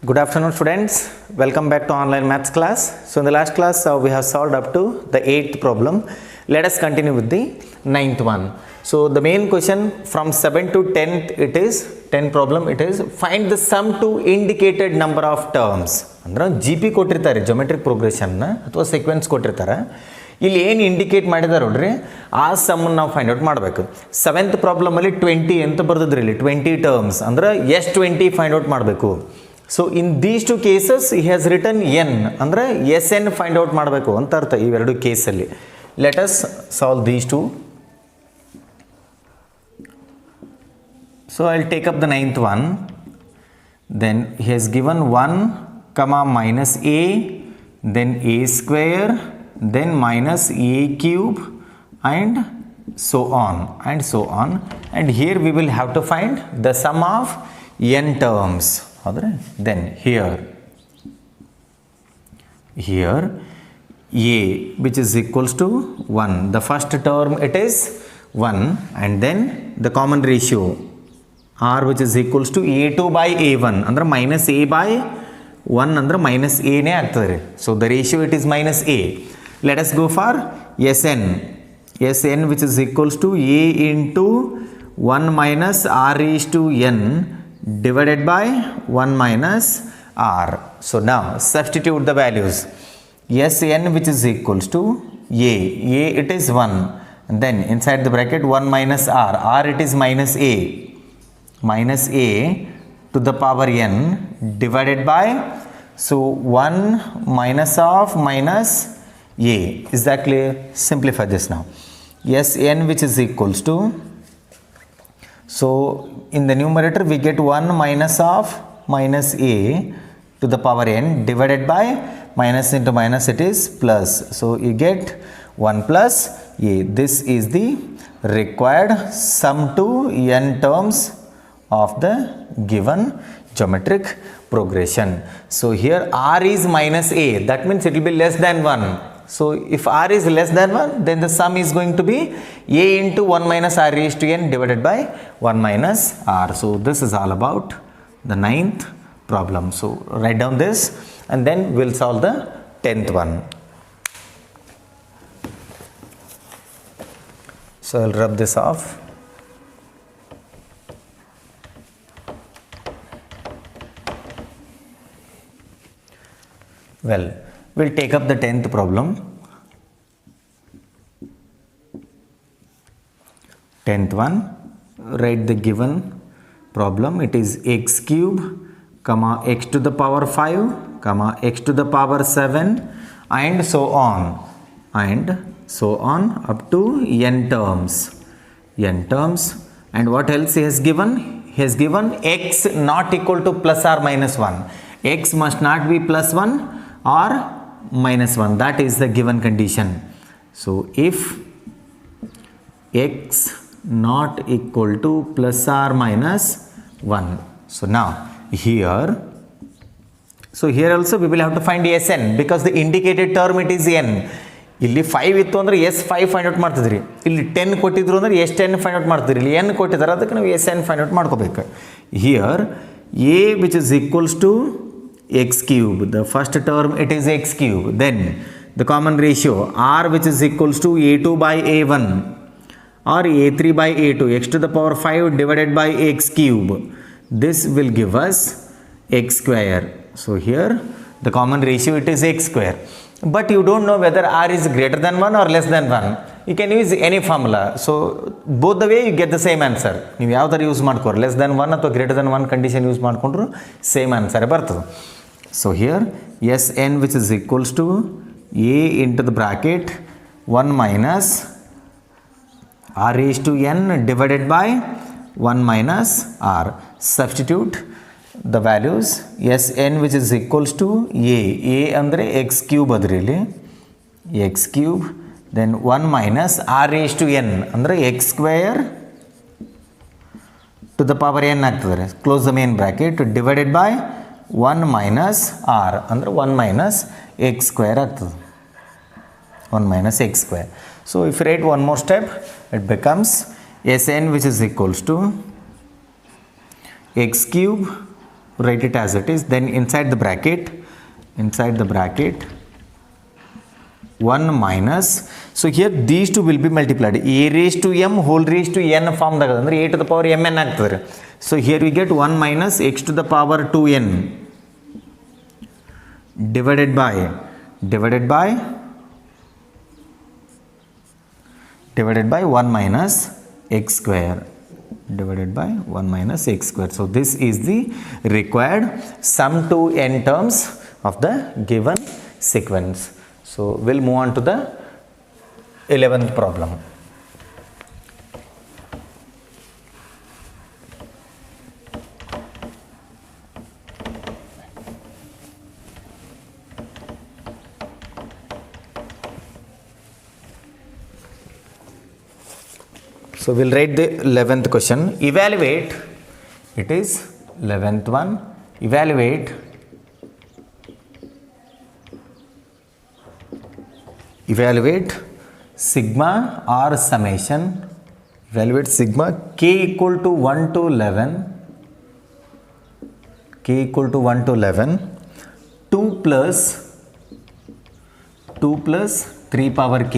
Good afternoon students, welcome back to online maths class. So in the last class we have solved up to the 8th problem. Let us continue with the 9th one. So the main question from 7 to 10th, it is 10 problem, it is find the sum to indicated number of terms. ಅಂದ್ರೆ G P ಕೊಟ್ಟಿರ್ತಾರೆ geometric ಪ್ರೋಗ್ರೆಷನ್ನ ಅಥವಾ sequence ಕೊಟ್ಟಿರ್ತಾರೆ. ಇಲ್ಲಿ ಏನು indicate ಮಾಡಿದಾರೆ ನೋಡ್ರಿ, ಆ ಸಮ್ಮನ್ನು ನಾವು ಫೈಂಡ್ ಔಟ್ ಮಾಡಬೇಕು. 7th ಪ್ರಾಬ್ಲಮಲ್ಲಿ 20 ಅಂತ ಬರ್ದಿದ್ರಿ, ಇಲ್ಲಿ 20 ಟರ್ಮ್ಸ್ ಅಂದ್ರೆ ಎಷ್ಟು 20 ಫೈಂಡ್ ಔಟ್ ಮಾಡಬೇಕು. So in these two cases he has return N ಅಂದರೆ ಎಸ್ ಎನ್ ಫೈಂಡ್ ಔಟ್ ಮಾಡಬೇಕು ಅಂತ ಅರ್ಥ ಇವೆರಡು ಕೇಸಲ್ಲಿ. Let us solve these two. So I'll take up the 9th one. Then he has given 1 comma minus a, then a square, then minus a cube, and so on and so on. And here we will have to find the sum of n terms. Then here a which is equals to 1. The first term it is 1, and then the common ratio r which is equals to a2 by a1 ಅಂದ್ರೆ minus a by 1 ಅಂದ್ರೆ minus a ನೇ ಆಗ್ತದೆ. So the ratio it is minus a. Let us go for sn which is equals to a into 1 minus r raised to n divided by 1 minus r. So now substitute the values. Sn which is equals to a it is 1, and then inside the bracket 1 minus r it is minus a to the power n divided by, so 1 minus of minus a. Is that clear? Simplify this now. Sn which is equals to, so in the numerator we get 1 minus of minus a to the power n divided by minus into minus it is plus. So you get 1 plus a. This is the required sum to n terms of the given geometric progression. So here r is minus a, that means it will be less than 1. So if r is less than 1, then the sum is going to be a into 1 minus r raised to n divided by 1 minus r. So this is all about the 9th problem. So write down this and then we'll solve the 10th one. So I'll rub this off. Well, we'll take up the 10th problem. 10th one, write the given problem. It is x cube, comma x to the power 5, comma x to the power 7, and so on up to n terms. And what else he has given? He has given x not equal to plus or minus 1. X must not be plus 1 or minus 1. That is the given condition. So if x not equal to plus or minus 1. So now here also we will have to find Sn because the indicated term it is n. ಇಲ್ಲಿ 5 ಇತ್ತು ಅಂದರೆ S 5 find out ಮಾಡ್ತಿದ್ರಿ, ಇಲ್ಲಿ 10 ಕೊಟ್ಟಿದ್ರು ಅಂದರೆ ಎಷ್ಟು 10 find out ಮಾಡ್ತಿದ್ರಿ, ಇಲ್ಲಿ n ಕೊಟ್ಟಿದ್ದಾರೆ ಅದಕ್ಕೆ ನಾವು ಎಸ್ ಎನ್ ಫೈಂಡ್ ಔಟ್ ಮಾಡ್ಕೋಬೇಕು. Here a which is equals to x cube, the first term it is x cube, then the common ratio r which is equals to a2 by a1 or a3 by a2, x to the power 5 divided by x cube. This will give us x square. So here the common ratio it is x square, but you don't know whether r is greater than 1 or less than 1. You can use any formula. So both the way you get the same answer. ನೀವು ಯಾವ್ದಾರು use ಮಾಡ್ಕೋರು, less than 1 ಅಥವಾ greater than 1 condition use ಮಾಡಿಕೊಂಡ್ರು same ಆನ್ಸರೇ ಬರ್ತದೆ. So here Sn which is equals to a into the bracket 1 minus r raised to n divided by 1 minus r. Substitute the values. Sn which is equals to a ಅಂದರೆ x cube ಅದರಲ್ಲಿ x cube, then 1 minus r raised to n ಅಂದರೆ x square to the power n ಆಗ್ತದೆ, close the main bracket, divided by 1 minus r ಅಂದರೆ 1 minus x square ಆಗ್ತದೆ, 1 minus x square. So if you write one more step, it becomes Sn which is equals to x cube write it as it is. Then inside the bracket 1 minus, so here these two will be multiplied, a raised to m whole raised to n form ದಾಗ ಅಂದ್ರೆ a to the power mn ಆಗ್ತದೆ. So here we get 1 minus x to the power 2n divided by 1 minus x square divided by 1 minus x square. So this is the required sum to n terms of the given sequence. So we'll move on to the 11th problem. So we'll write the 11th question. Evaluate, it is 11th one. Evaluate sigma or summation. Evaluate sigma k equal to 1 to 11. K equal to 1 to 11. 2 plus 3 power k.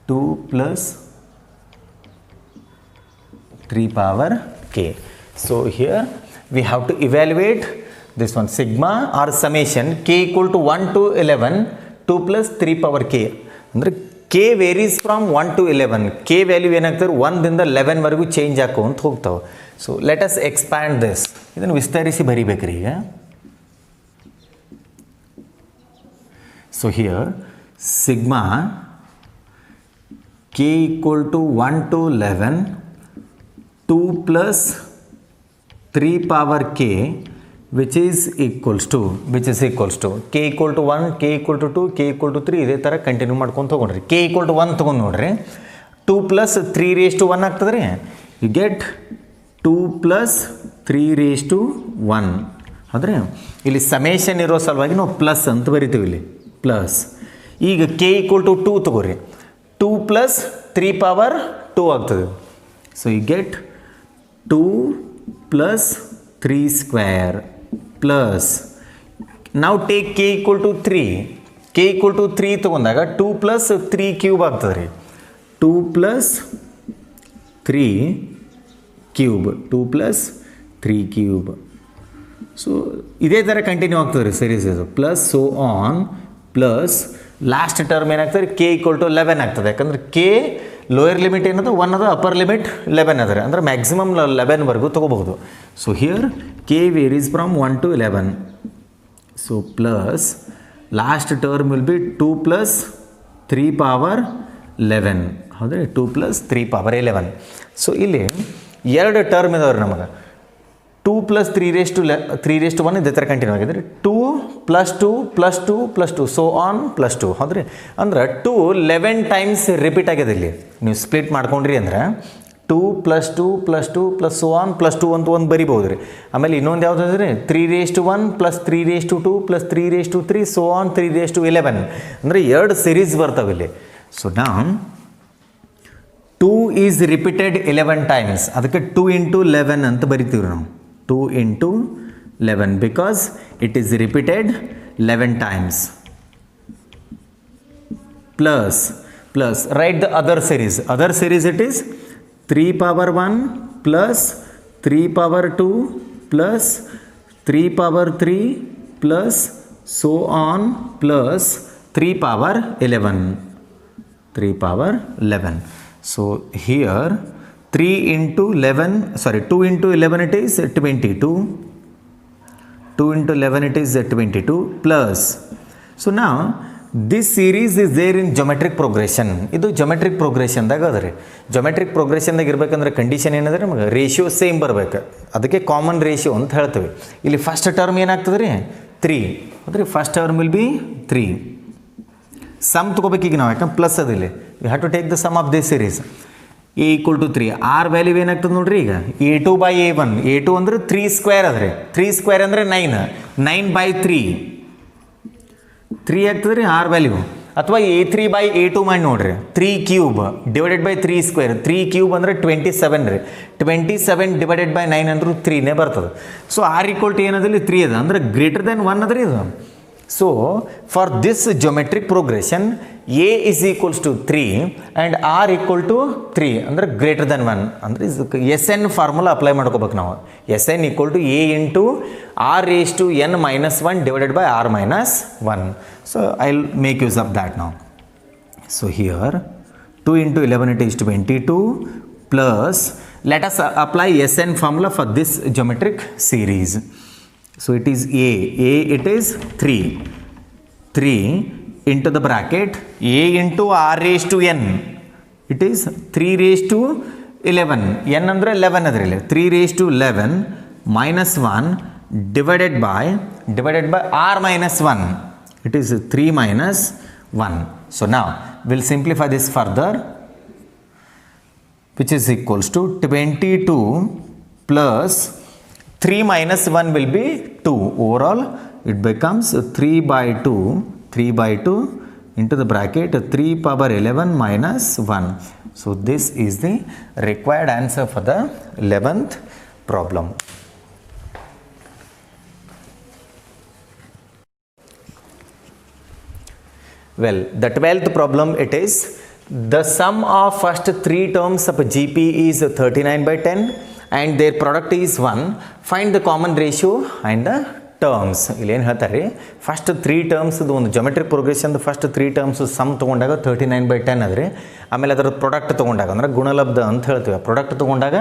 2 plus 3 power k. So here we have to evaluate this one, sigma or summation k equal to 1 to 11, 2 plus 3 power k. ಅಂದರೆ k varies from 1 to 11. k value ಏನಾಗ್ತದೆ 1 ದಿಂದ 11 ವರೆಗೂ change ಆಕೋಂತ ಹೋಗ್ತಾವೆ. So let us expand this, ಇದನ್ನು ವಿಸ್ತರಿಸಿ ಬರಿಬೇಕ್ರಿ ಈಗ. So here sigma k equal to 1 to 11, 2 plus 3 power k which is equals to k equal to 1, k equal to 2, k equal to 3 ಇದೇ ಥರ ಕಂಟಿನ್ಯೂ ಮಾಡ್ಕೊಂಡು ತೊಗೊಂಡ್ರಿ. k equal to 1 ತೊಗೊಂಡು ನೋಡ್ರಿ, 2 plus 3 raised to 1 ಆಗ್ತದೆ ರೀ. You get 2 plus 3 raised to 1 ಆದರೆ ಇಲ್ಲಿ ಸಮೇಷನ್ ಇರೋ ಸಲುವಾಗಿ ನಾವು ಪ್ಲಸ್ ಅಂತ ಬರಿತೀವಿ ಇಲ್ಲಿ ಪ್ಲಸ್. ಈಗ k equal to 2 ತಗೋರಿ, 2 plus 3 power 2 ಆಗ್ತದೆ. So you get 2 plus 3 square plus, now take k equal to 3. k equal to 3 ತಗೊಂಡಾಗ 2 plus 3 ಕ್ಯೂಬ್ ಆಗ್ತದೆ ರೀ. 2 plus 3 cube, 2 plus 3 cube. So ಇದೇ ಥರ ಕಂಟಿನ್ಯೂ ಆಗ್ತದೆ ರೀ ಸೀರೀಸ್ ಇದು plus so on plus last term ಏನಾಗ್ತದೆ k equal to 11 ಆಗ್ತದೆ. ಯಾಕಂದ್ರೆ k ಲೋಯರ್ ಲಿಮಿಟ್ ಏನದು 1 ಅದ, ಅಪ್ಪರ್ ಲಿಮಿಟ್ 11 ಅದ ರೀ. ಅಂದ್ರೆ ಮ್ಯಾಕ್ಸಿಮಮ್ 11ವರೆಗೂ ತೊಗೋಬಹುದು. So here k varies from 1 to 11. So plus last term will B 2 plus 3 power 11 ಹೌದ್ರಿ, 2 plus 3 power 11. ಸೊ ಇಲ್ಲಿ ಎರಡು ಟರ್ಮ್ ಇದಾವೆ ರೀ ನಮಗೆ. 2 plus 3 raised to 1 ಇದೇ ಥರ ಕಂಟಿನ್ಯೂ ಆಗಿದೆ ರೀ. 2 plus 2 plus 2 plus 2 so on plus 2 ಹೌದ್ರಿ. ಅಂದ್ರೆ 2 11 ಟೈಮ್ಸ್ ರಿಪೀಟ್ ಆಗಿದೆ ಇಲ್ಲಿ. ನೀವು ಸ್ಪ್ಲಿಟ್ ಮಾಡ್ಕೊಂಡ್ರಿ ಅಂದ್ರೆ 2 plus 2 plus 2 plus so on plus 2 ಅಂತ ಒಂದು ಬರಿಬೋದು ರೀ. ಆಮೇಲೆ ಇನ್ನೊಂದು ಯಾವ್ದು ರೀ 3 raised to 1 plus 3 raised to 2 plus 3 raised to 3 so on 3 raised to 11 ಅಂದರೆ ಎರಡು ಸೀರೀಸ್ ಬರ್ತಾವೆ ಇಲ್ಲಿ. ಸೊ ನಾ 2 ಈಸ್ ರಿಪೀಟೆಡ್ 11 ಟೈಮ್ಸ್, ಅದಕ್ಕೆ 2 into 11 ಅಂತ ಬರಿತೀವಿ ನಾವು. 2 into 11 because it is repeated 11 times. Plus write the other series it is 3 power 1 plus 3 power 2 plus 3 power 3 plus so on plus 3 power 11. So here 2 into 11 it is 22. 2 into 11 it is 22 plus. So now this series is there in geometric progression. ಇದು geometric progression ದಾಗ ಅದ ರೀ. geometric progression ದಾಗ ಇರಬೇಕಂದ್ರೆ condition ಏನಂದ್ರೆ ನಮಗೆ ratio same ಬರಬೇಕು, ಅದಕ್ಕೆ common ratio ಅಂತ ಹೇಳ್ತೀವಿ. ಇಲ್ಲಿ ಫಸ್ಟ್ ಟರ್ಮ್ ಏನಾಗ್ತದೆ ರೀ 3 ಅಂದರೆ first term will be 3. Sum ತಗೋಬೇಕು ಈಗ ನಾವು, ಯಾಕಂದ್ರೆ ಪ್ಲಸ್ ಅದಿಲ್ಲಿ. You have to take the sum of this series. a equal to 3, r value ಏನಾಗ್ತದೆ ನೋಡ್ರಿ ಈಗ a2 by a1. a2 ಅಂದ್ರೆ 3 ಸ್ಕ್ವೇರ್ ಅದ್ರಿ, 3 ಸ್ಕ್ವೇರ್ ಅಂದರೆ 9 by 3 ಆಗ್ತದೆ ರೀ r ವ್ಯಾಲ್ಯೂ. ಅಥವಾ a3/a2 ಮಾಡಿ ನೋಡ್ರಿ 3³ ಡಿವೈಡೆಡ್ ಬೈ 3² 3³ ಅಂದರೆ 27 ರೀ 27 ಡಿವೈಡೆಡ್ ಬೈ 9 ಅಂದ್ರೂ 3ನೇ ಬರ್ತದೆ. ಸೊ r = ಏನದಲ್ಲಿ 3 ಅದ ಅಂದ್ರೆ ಗ್ರೇಟರ್ ದೆನ್ 1 ಅದ್ರಿ ಇದು. So for this geometric progression a is equals to 3 and r equal to 3 ಅಂದರೆ ಗ್ರೇಟರ್ ದೆನ್ 1 ಅಂದರೆ ಇದಕ್ಕೆ ಎಸ್ ಎನ್ ಫಾರ್ಮುಲಾ ಅಪ್ಲೈ ಮಾಡ್ಕೋಬೇಕು ನಾವು. S N equal to a into r raised to n minus 1 divided by r minus 1. So I'll make use of that now. So here 2 into 11 it is 22 plus let us apply SN formula for this geometric series. So it is a it is 3 into the bracket a into r raised to n it is 3 raised to 11 n ಅಂದರೆ 11 ಅದರಲ್ಲಿ 3 raised to 11 minus 1 divided by r minus 1 it is 3 minus 1. So now we'll simplify this further, which is equals to 22 plus 3 minus 1 will be 2. Overall it becomes 3/2 into the bracket 3 power 11 minus 1. So this is the required answer for the 11th problem. Well, the 12th problem it is the sum of first 3 terms of GP is 39/10 and their product is 1. Find the common ratio and the terms. ಇಲ್ಲಿ ಏನು ಹೇಳ್ತಾರೆ ರೀ, first 3 ಟರ್ಮ್ಸ್ದು ಒಂದು geometric ಪ್ರೋಗ್ರೆಷನ್ದು first 3 terms some ತೊಗೊಂಡಾಗ 39/10 ಅದ್ರಿ. ಆಮೇಲೆ ಅದರ product ತೊಗೊಂಡಾಗ ಅಂದ್ರೆ ಗುಣಲಬ್ಧ ಅಂತ ಹೇಳ್ತೀವಿ, ಪ್ರಾಡಕ್ಟ್ ತೊಗೊಂಡಾಗ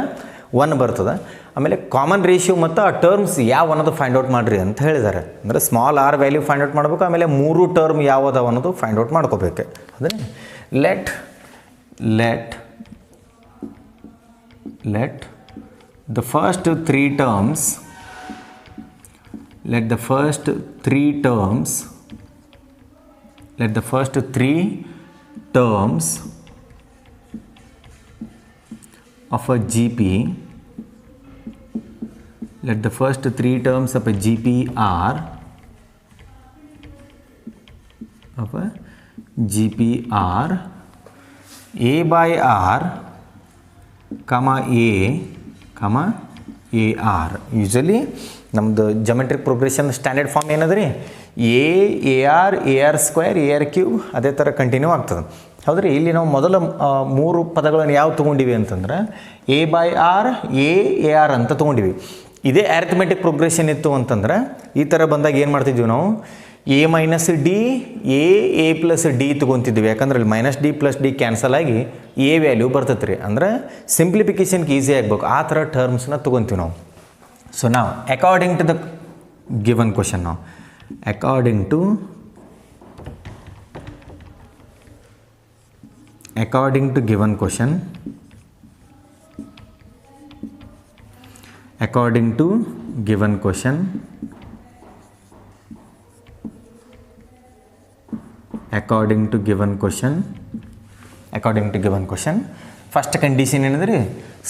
1 ಬರ್ತದೆ. ಆಮೇಲೆ ಕಾಮನ್ ರೇಷಿಯೋ ಮತ್ತು ಆ ಟರ್ಮ್ಸ್ ಯಾವ ಅನ್ನೋದು ಫೈಂಡ್ ಔಟ್ ಮಾಡಿರಿ ಅಂತ ಹೇಳಿದ್ದಾರೆ. ಅಂದರೆ small R value find out ಮಾಡಬೇಕು, ಆಮೇಲೆ 3 ಟರ್ಮ್ ಯಾವ್ದು ಅನ್ನೋದು ಫೈಂಡ್ ಔಟ್ ಮಾಡ್ಕೋಬೇಕು. ಅದೇ let the first 3 terms of a GP are a by r comma a r. Usually ನಮ್ಮದು ಜೊಮೆಟ್ರಿಕ್ ಪ್ರೋಗ್ರೆಷನ್ ಸ್ಟ್ಯಾಂಡರ್ಡ್ ಫಾರ್ಮ್ ಏನದ್ರಿ, ಎ ಆರ್ ಸ್ಕ್ವೇರ್ AR³ ಅದೇ ಥರ ಕಂಟಿನ್ಯೂ ಆಗ್ತದೆ. ಹೌದ್ರಿ. ಇಲ್ಲಿ ನಾವು ಮೊದಲ 3 ಪದಗಳನ್ನು ಯಾವ ತೊಗೊಂಡಿವಿ ಅಂತಂದ್ರೆ a/r a r ಅಂತ ತೊಗೊಂಡಿವಿ. ಇದೇ ಅರಿಥಮೆಟಿಕ್ ಪ್ರೋಗ್ರೆಷನ್ ಇತ್ತು ಅಂತಂದ್ರೆ ಈ ಥರ ಬಂದಾಗ ಏನು ಮಾಡ್ತಿದ್ವಿ ನಾವು, a minus d a plus d ತೊಗೊತಿದ್ವಿ. ಯಾಕಂದ್ರೆ ಅಲ್ಲಿ -d + d ಕ್ಯಾನ್ಸಲ್ ಆಗಿ a ವ್ಯಾಲ್ಯೂ ಬರ್ತೈತೆ ರೀ. ಅಂದ್ರೆ ಸಿಂಪ್ಲಿಫಿಕೇಷನ್ಗೆ ಈಸಿ ಆಗಬೇಕು, ಆ ಥರ ಟರ್ಮ್ಸ್ನ ತೊಗೊತೀವಿ ನಾವು. ಸೊ ನಾವು according to the given question, ನಾವು according to given question, first condition ಏನಂದ್ರೆ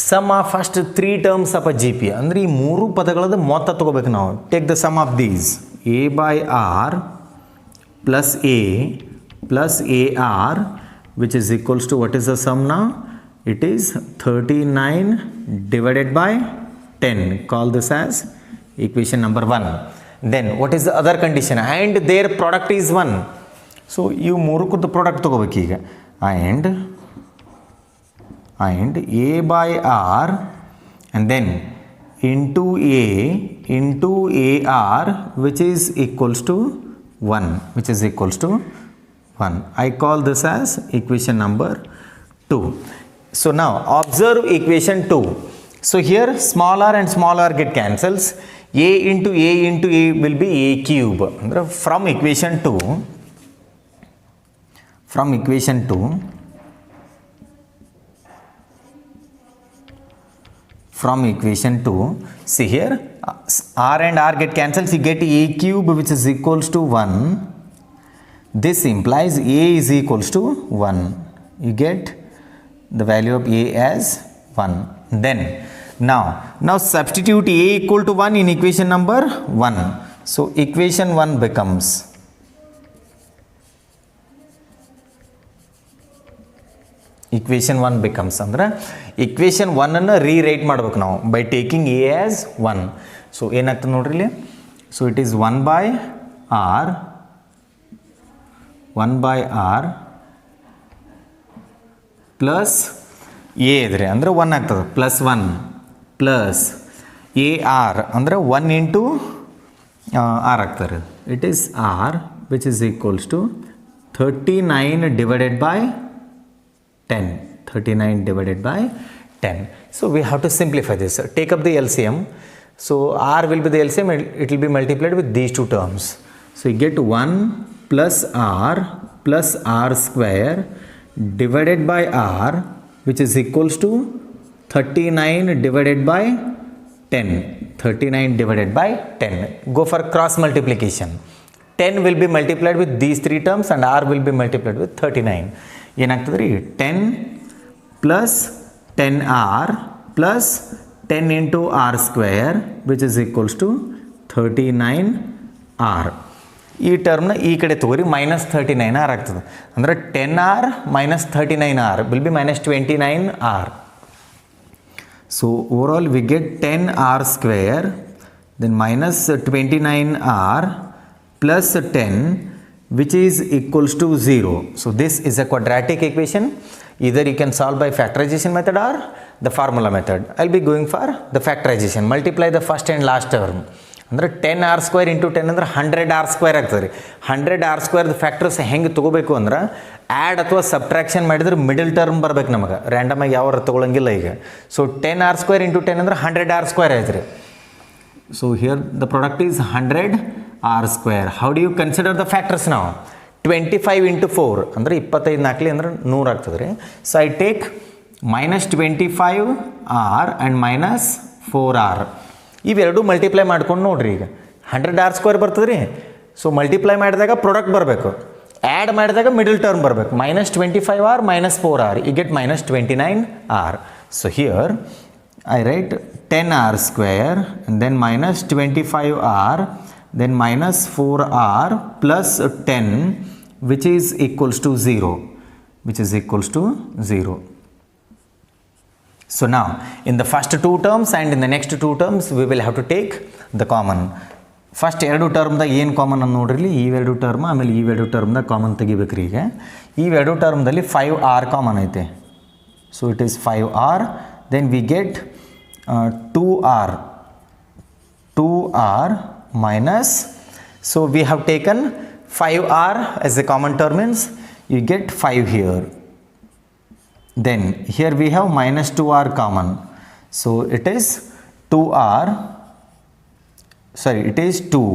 sum of first 3 terms of a G P. ಅಂದರೆ ಈ 3 ಪದಗಳದ್ದು ಮೊತ್ತ ತಗೋಬೇಕು ನಾವು. Take the sum of these a/r plus a plus ar, which is equals to, what is the sum now? It is 39 divided by 10. Call this as equation number 1. Then what is the other condition? And their product is 1. So you ಮೂರಕ್ಕೂ product ತಗೋಬೇಕು ಈಗ. and a/r and then into a into ar, which is equals to 1. I call this as equation number 2. So now observe equation 2. So here small r and small r get cancels. a into a will be a³. From equation 2, see here r and r get cancelled, you get a³ which is equals to 1. This implies a is equals to 1. You get the value of a as 1. Then now substitute a equal to 1 in equation number 1. So equation 1 becomes Equation 1 becomes ಅಂದ್ರೆ equation 1 ಅನ್ನು rewrite ಮಾಡ್ಬೇಕು ನಾವು by taking a as 1. So ಏನಾಗ್ತದೆ ನೋಡ್ರಿ ಇಲ್ಲಿ. So it is 1 by r plus a ಇದ್ರೆ ಅಂದರೆ 1 ಆಗ್ತದೆ ಪ್ಲಸ್ 1 ಪ್ಲಸ್ a r ಅಂದರೆ 1 ಇಂಟು r ಆಗ್ತಾರೆ. It is r which is equals to 39 divided by 10. 39 divided by 10. So we have to simplify this. Take up the LCM. So r will be the LCM, it will be multiplied with these two terms. So you get 1 plus r square divided by r, which is equals to 39 divided by 10. 39 divided by 10. Go for cross multiplication. 10 will be multiplied with these three terms and r will be multiplied with 39. ಏನಾಗ್ತದೆ ರೀ 10 plus 10r plus 10 into r square which is equals to 39r. ಈ ಟರ್ಮ್ನ ಈ ಕಡೆ ತಗೋರಿ minus 39r ಆಗ್ತದೆ. ಅಂದರೆ 10r minus 39r will be minus 29r. So overall we get 10r square then minus 29r plus 10 which is equals to 0. So this is a quadratic equation. Either you can solve by factorization method or the formula method. I'll be going for the factorization. Multiply the first and last term. ಅಂದರೆ 10r square into 10 ಅಂದರೆ 100r square ಆಗ್ತದೆ ರೀ. 100r ಸ್ಕ್ವೇರ್ದು factors ಹೆಂಗೆ ತೊಗೋಬೇಕು ಅಂದ್ರೆ add ಅಥವಾ subtraction ಮಾಡಿದ್ರೆ middle term ಬರ್ಬೇಕು ನಮಗೆ. ರ್ಯಾಂಡಮಾಗಿ ಯಾವ ತೊಗೊಳಂಗಿಲ್ಲ ಈಗ. ಸೊ 10r ಸ್ಕ್ವೇರ್ ಇಂಟು 10 ಅಂದರೆ 100r ಸ್ಕ್ವೇರ್ ಆಯ್ತು ರೀ. So here the product is 100r square. How do you consider the factors now? 25 into 4 ಅಂದರೆ 25 ನಾಲ್ಕಲಿ ಅಂದ್ರೆ 100 ಆಗ್ತದೆ ರೀ. So I take minus 25r and minus 4r. ಇವೆರಡು ಮಲ್ಟಿಪ್ಲೈ ಮಾಡ್ಕೊಂಡು ನೋಡ್ರಿ. ಈಗ 100r ಸ್ಕ್ವೇರ್ ಬರ್ತದೆ ರೀ. ಸೊ ಮಲ್ಟಿಪ್ಲೈ ಮಾಡಿದಾಗ ಪ್ರಾಡಕ್ಟ್ ಬರಬೇಕು, ಆ್ಯಡ್ ಮಾಡಿದಾಗ ಮಿಡಲ್ ಟರ್ಮ್ ಬರಬೇಕು. Minus 25r minus 4r you get minus 29r. So here I write 10r square and then minus 25r then minus 4r plus 10 which is equals to 0, which is equals to 0. So now in the first two terms and in the next two terms we will have to take the common. First ಎರಡು ಟರ್ಮ್ದಾಗ ಏನು common ಅಂತ ನೋಡ್ರಿ. ಇವೆರಡು term ಆಮೇಲೆ ಇವೆರಡು ಟರ್ಮ್ದಾಗ common ತೆಗಿಬೇಕ್ರಿ. ಈಗ ಇವೆರಡು ಟರ್ಮ್ದಲ್ಲಿ 5r common ಐತೆ. So it is 5r. then we get 2r minus, so we have taken 5r as a common term means you get 5 here. Then here we have minus 2r common, so it is 2r, sorry it is 2,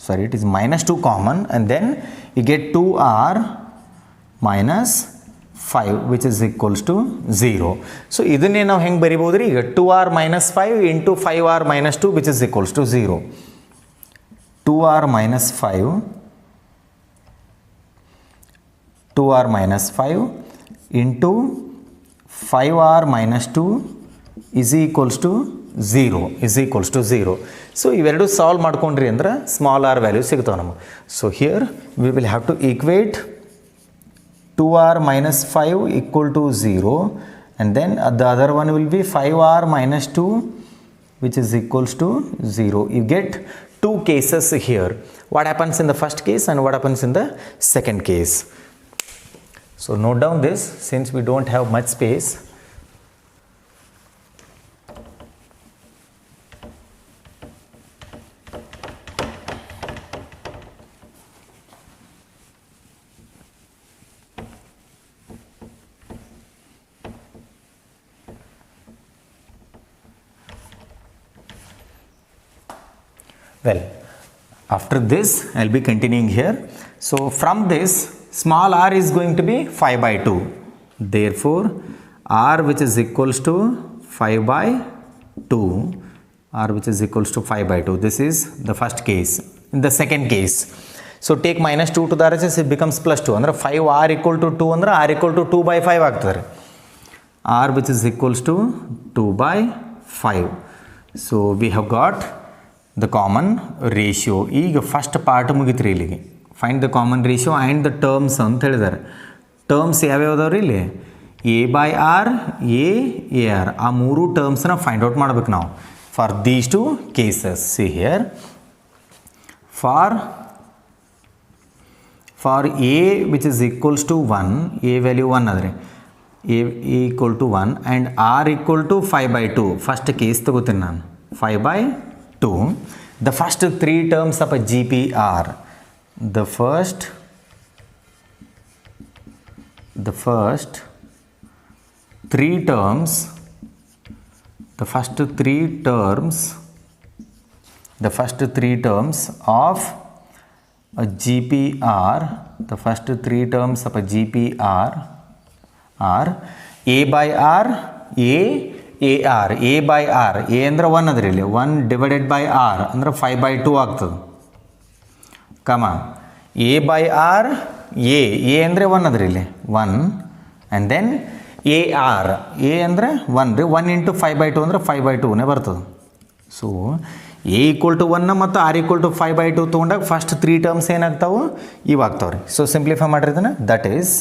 sorry it is minus 2 common and then you get 2r minus 5 which is equals to 0. So ಇದನ್ನೇ ನಾವು ಹೆಂಗೆ ಬರಿಬೋದು ರೀ. ಈಗ 2r minus 5 into 5r minus 2 which is equals to 0. 2r minus 5 into 5r minus 2 is equals to 0. So ಇವೆರಡು solve ಮಾಡ್ಕೊಂಡ್ರಿ ಅಂದ್ರೆ small r value ಸಿಗ್ತಾವೆ ನಮಗೆ. So here we will have to equate 2r minus 5 equal to 0 and then the other one will be 5r minus 2 which is equals to 0. You get two cases here. What happens in the first case and what happens in the second case. So note down this since we don't have much space. Well, after this I'll be continuing here. So from this small r is going to be 5 by 2. Therefore r which is equals to 5 by 2, r which is equals to 5 by 2. This is the first case. In the second case, so take minus 2 to the RHS, it becomes plus 2. Andre 5r equal to 2 andre r equal to 2 by 5 ಆಗ್ತದೆ. r which is equals to 2 by 5. So we have got the common ratio. ಈಗ first part ಮುಗಿತ್ರಿ ಇಲ್ಲಿಗೆ. Find the common ratio and the terms ಅಂತ ಹೇಳಿದ್ದಾರೆ. Terms ಯಾವ್ಯಾವ ಅದಾವ್ರಿ ಇಲ್ಲಿ a by r a r ಆ ಮೂರು ಟರ್ಮ್ಸ್ನ ಫೈಂಡ್ ಔಟ್ ಮಾಡ್ಬೇಕು ನಾವು for these two cases. See here for a which is equals to 1, a value 1 ಆದರೆ a equal to 1 and r equal to 5/2. First case ತಗೋತೀನಿ ನಾನು 5/2. The first 3 terms of a G P R the first 3 terms of a GPR, the first 3 terms of a GPR are A by R, A R, A by R, A ಅಂದ್ರೆ 1 ಅದರಲ್ಲಿ 1 divided by R ಅಂದ್ರೆ 5/2 ಆಗ್ತದೆ. Comma A by r a ಅಂದರೆ 1 ಅದ್ರಿ ಇಲ್ಲಿ 1 and then a r a ಅಂದರೆ 1 ರೀ 1 into 5/2 ಅಂದರೆ 5/2ನೇ ಬರ್ತದೆ. ಸೊ ಎ ಈಕ್ವಲ್ ಟು 1 ಮತ್ತು ಆರ್ ಈಕ್ವಲ್ ಟು 5/2 ತೊಗೊಂಡಾಗ ಫಸ್ಟ್ 3 ಟರ್ಮ್ಸ್ ಏನಾಗ್ತಾವೆ ಇವಾಗ್ತಾವೆ ರೀ. ಸೊ ಸಿಂಪ್ಲಿಫೈ ಮಾಡಿರಿ ಇದನ್ನು. That is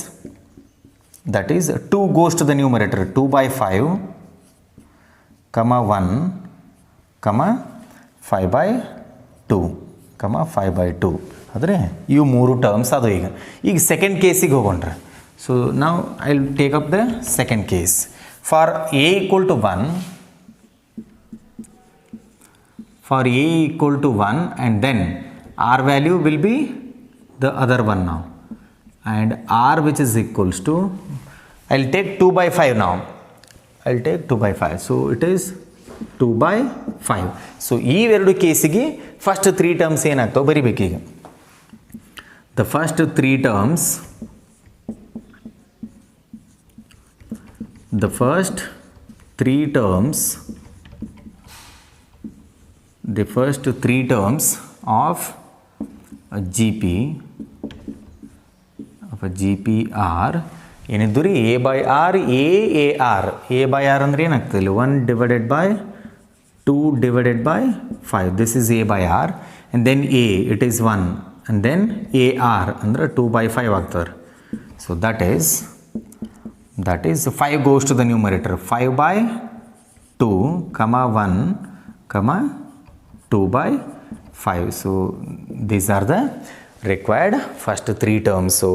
2 goes to the numerator 2/5 1 5/2 ಆದರೆ ಇವು 3 ಟರ್ಮ್ಸ್ ಅದು. ಈಗ ಸೆಕೆಂಡ್ ಕೇಸಿಗೆ ಹೋಗೋಣ್ರಿ. ಸೊ ನಾವು I will take up the second case. For a equal to 1 and then r value will be the other one ನಾವು and r which is equals to I will take 2/5 ನಾವು. I will take 2/5. So it is 2/5. So ಇವೆರಡು ಕೇಸಿಗೆ first 3 terms ಏನಾಗ್ತಾವೆ ಬರಿಬೇಕೀಗ. The first 3 terms of a GPR ಏನಿದ್ದು ರೀ a by r a R ಅಂದ್ರೆ ಏನಾಗ್ತದೆ ಇಲ್ಲಿ 1 divided by 2 divided by 5. This is a by r and then a it is 1 and then AR ಅಂದರೆ 2/5 ಆಗ್ತಾರೆ. So that is 5 goes to the numerator 5/2 1 2/5. So these are the required first 3 terms. So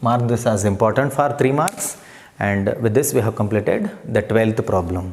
mark this as important for 3 marks, and with this we have completed the 12th problem.